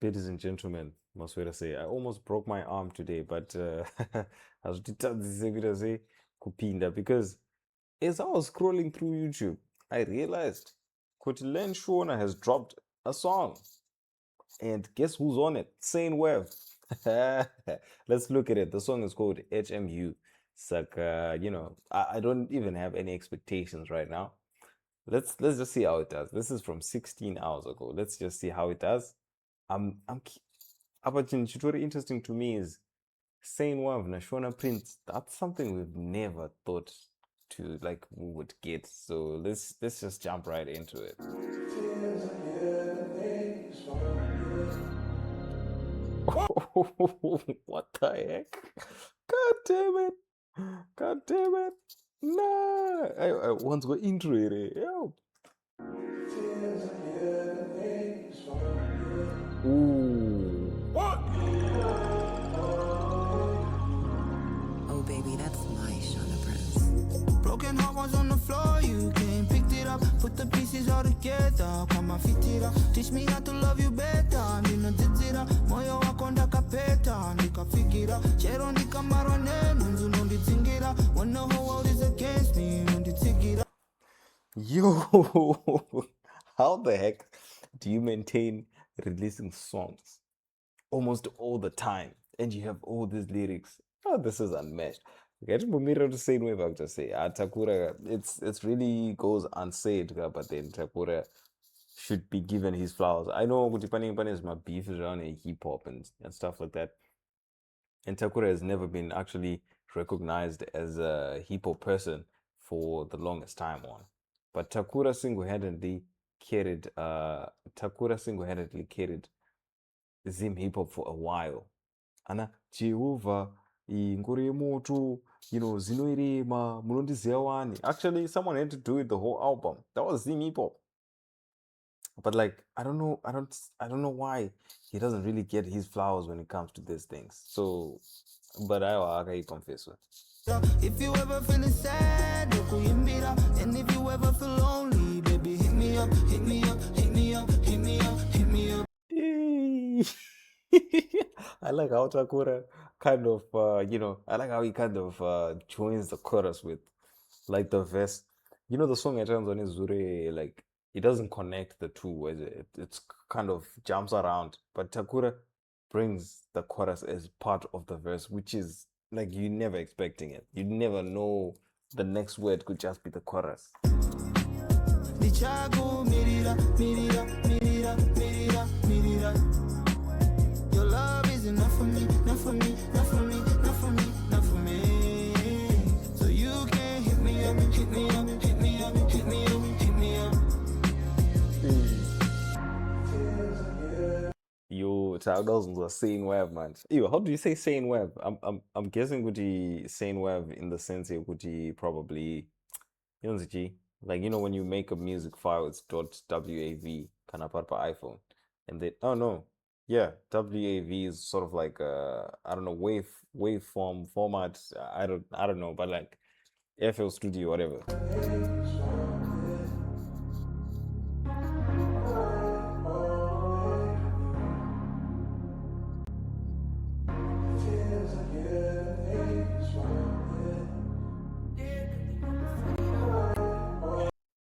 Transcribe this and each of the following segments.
Ladies and gentlemen, Maswera say, I almost broke my arm today, but I was determined kupinda because as I was scrolling through YouTube, I realized LearnShona has dropped a song. And guess who's on it? Sane.Wav. Let's look at it. The song is called HMU. It's like I don't even have any expectations right now. Let's just see how it does. This is from 16 hours ago. Let's just see how it does. I'm But very interesting to me is Sane.Wav na Shona Prince. That's something we've never thought to like we would get. So let's just jump right into it. What the heck? God damn it! God damn it! Nah, I once got intro it. Yo. Ooh. What? Oh baby, that's my Shona Prince. Broken heart was on the floor, you came, picked it up, put the pieces all together, come on, fit it up, teach me how to love you better, nina titira, moyo wako ndakapeta, ndikafikira, chero ndikamarwane, nunzu nonditsingira, when the whole world is against me, nonditsingira. Yo, how the heck do you maintain releasing songs almost all the time and you have all these lyrics? Oh, this is unmatched. Get Mumira to say I've just say Takura, it's really goes unsaid, but then Takura should be given his flowers. I know Gutipani is my beef around hip hop and stuff like that. And Takura has never been actually recognized as a hip hop person for the longest time on. But Takura single-handedly carried Zim hip hop for a while. Ana Jehovah, Ngore Moto, Zinoirema, Mulondiziya wani. Actually, someone had to do it the whole album. That was Zim hip hop. But like, I don't know why he doesn't really get his flowers when it comes to these things. So, but I confess it. If you ever feeling sad, and if you ever feel lonely, baby, hit me up, hit me up, hit me up, hit me up, hit me up. I like how Takura kind of, I like how he kind of joins the chorus with like the verse. The song at times on Zure, like it doesn't connect the two, as it's kind of jumps around. But Takura brings the chorus as part of the verse, which is like you never expecting it. You never know the next word could just be the chorus. Your love is enough for me, not for me, not for me, not for me, not for me. So you can hit me up, hit me up, hit me up, hit me up, hit me up. Yo, thousands are Sane.Wav, man. Yo, how do you say Sane.Wav? I'm guessing would he Sane.Wav in the sense it would he probably like when you make a music file it's .wav kind of part by iPhone and then oh no yeah WAV is sort of like I don't know waveform format I don't know but like FL Studio whatever.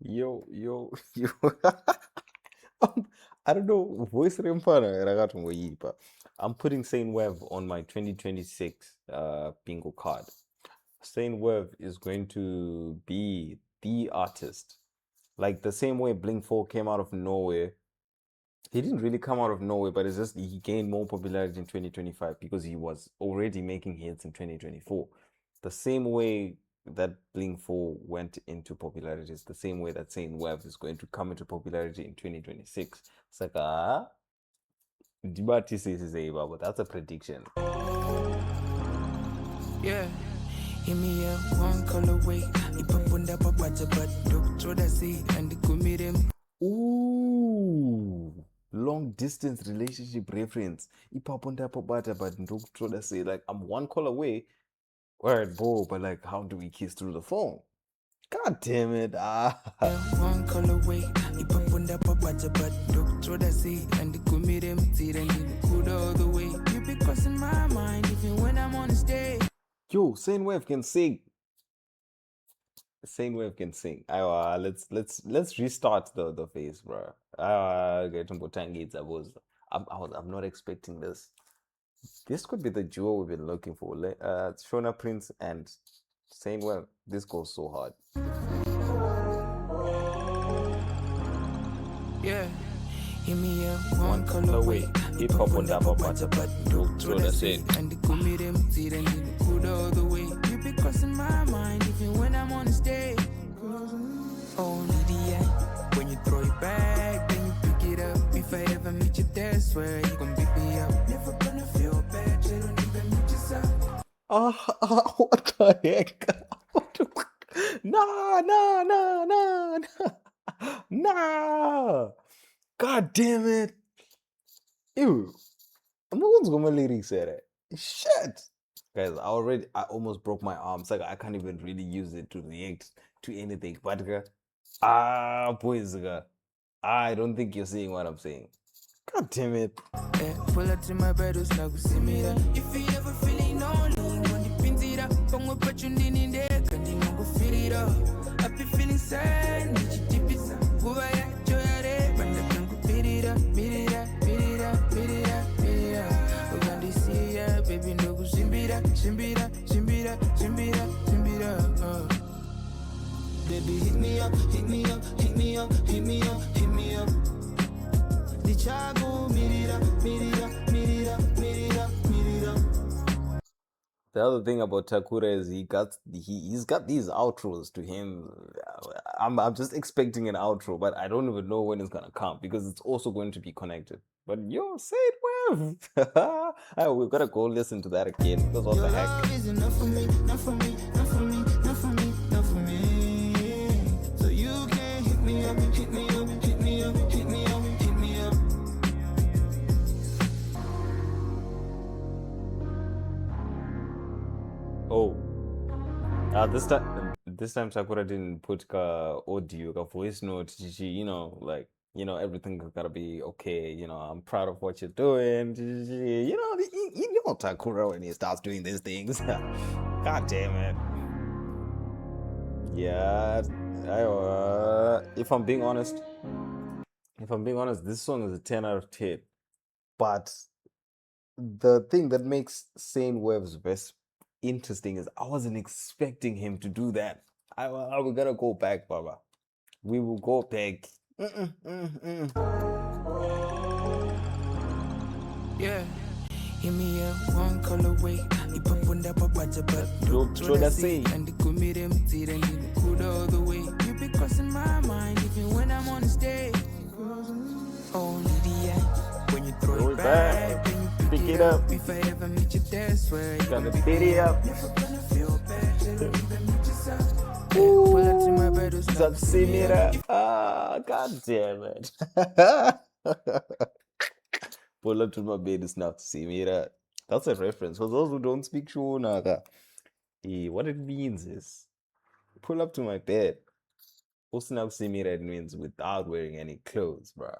Yo. I don't know voice rempana rakatongoipa. I'm putting Sane.Wav on my 2026 bingo card. Sane.Wav is going to be the artist, like the same way Blink 4 came out of nowhere. He didn't really come out of nowhere, but it's just he gained more popularity in 2025 because he was already making hits in 2024. The same way that Blink 4 went into popularity is the same way that Sane.Wav is going to come into popularity in 2026. It's like, but that's a prediction. Yeah. Hit me up one color way. Ooh, long distance relationship reference. Like I'm one call away. Word, bro, but like, how do we kiss through the phone? God damn it. One color way. Yo, Sane.Wav can sing. Sane.Wav can sing. Let's restart the phase, bro. Get I'm not expecting this. This could be the duo we've been looking for. Shona Prince and Sane.Wav. This goes so hard. Yeah. Hit me up One one colorway. hip hop on double butter, but So that's it. And the commit them, see them in the good all the way. You be crossing my mind even when I'm on the stage. Only the end. When you throw it back, then you pick it up. If I ever meet you there, swear you gon' beat me up. Never gonna feel bad, you don't even meet yourself. What the heck? Nah, nah, nah, nah, nah. Nah. God damn it. Ew. I'm not going to go my lyrics say that. Shit. Guys, I almost broke my arm. It's like I can't even really use it to react to anything. But boys, I don't think you're seeing what I'm saying. God damn it. Yeah, pull up to my bed, it's like see me there. If you ever feeling lonely, when you pin it up, come up, but you in there, can you go feel it up? I be feeling sad, need you deep it up. Go ahead, enjoy it, but I can go beat it up, beat it up, beat it up, beat it up, beat it up. We're gonna see ya, baby, no go shimbira, shimbira, shimbira, shimbira, shimbira. Baby, hit me up, hit me up, hit me up, hit me up, hit me up. The chago, meet it up, meet it up, meet it up, meet it up, meet it up. The other thing about Takura is he's got these outros to him. I'm just expecting an outro, but I don't even know when it's gonna come because it's also going to be connected. But yo, say it well. We've gotta go listen to that again. Because what Your the heck? love is enough for me, not for me, not for me, not for me, not for me. So you can hit me up, hit me up, hit me up, hit me up, hit me up. Oh, this time Sakura didn't put audio, voice note. Everything gotta be okay. I'm proud of what you're doing. You know Takura when he starts doing these things. God damn it. Yeah, if I'm being honest, this song is a 10 out of 10. But the thing that makes Sane.Wav's verse interesting is I wasn't expecting him to do that. We're gonna go back, Baba. We will go back. Yeah. Hit me up one colorway. You pop on that papacha, but So that's it. and the commit them, see them in the good all the way. You be crossing my mind even when I'm on the stage. Only the end. When you throw it back, then you Pick it up. If I ever meet you there, swear you Gonna beat it up. never gonna feel bad, you don't even meet yourself. Pull up to my bed, it's like see me there. God damn it. Pull up to my bed is not to see me that. That's a reference. For those who don't speak Shona, what it means is pull up to my bed. Usna see me that means without wearing any clothes, bro.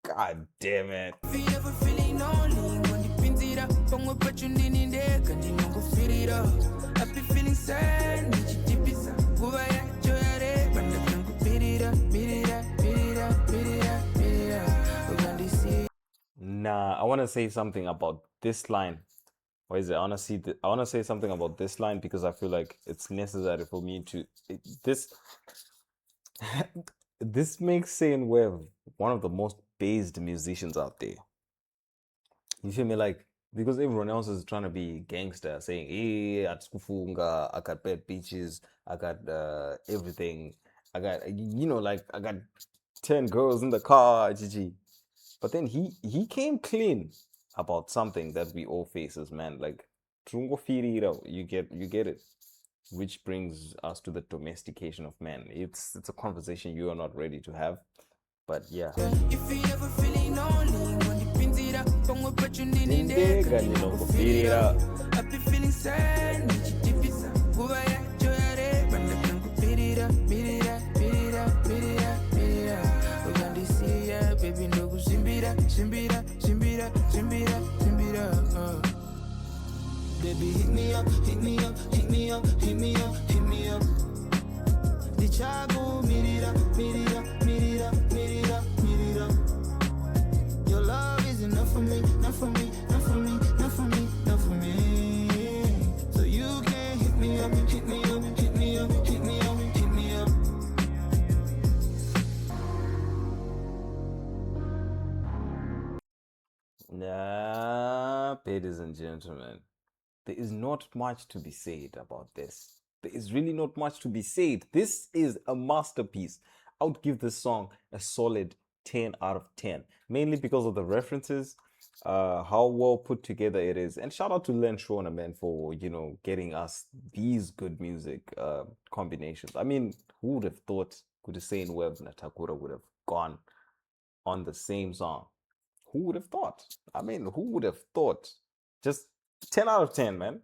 God damn it. If you ever feeling lonely, when you pin it up, come up, but you in there, can you go feel it up? I be feeling sad, need you deep it up. Go ahead, enjoy it, but I can go beat it up, beat it up, beat it up, beat it up, beat it up. We're gonna see. Nah, I want to say something about this line. What is it? I want to say something about this line because I feel like it's necessary for me to this this makes Sane.Wav one of the most based musicians out there. You feel me? Like, because everyone else is trying to be gangster, saying, hey, at Skufunga, I got bad bitches, I got everything, I got, I got 10 girls in the car, GG. But then he came clean about something that we all face as men. Like, Trungo Firira, you get it. Which brings us to the domestication of men. It's a conversation you are not ready to have. But yeah. If you ever feeling lonely, when you pin it up, come up, but you in there, can you go feel it up? I be feeling sad, need you deep it up. Go ahead, enjoy it, but I can go beat it up, beat it up, beat it up, beat it up, beat it up. We're gonna see ya, baby, no go shimbira, shimbira, shimbira, shimbira, shimbira. Baby, hit me up, hit me up, hit me up, hit me up, hit me up. The chago, mirira, mirira, mirira, mirira, mirira. Your love is enough for me, not for me, not for me, not for me, not for me. So you can hit me up, hit me up, hit me up, hit me up, hit me up. Nah, ladies and gentlemen, there is not much to be said about this. There is really not much to be said. This is a masterpiece. I would give this song a solid 10 out of 10, mainly because of the references, how well put together it is. And shout out to LearnShona, man, for, getting us these good music combinations. I mean, who would have thought Sane.Wav and Takura would have gone on the same song? Who would have thought? I mean, who would have thought? Just 10 out of 10, man.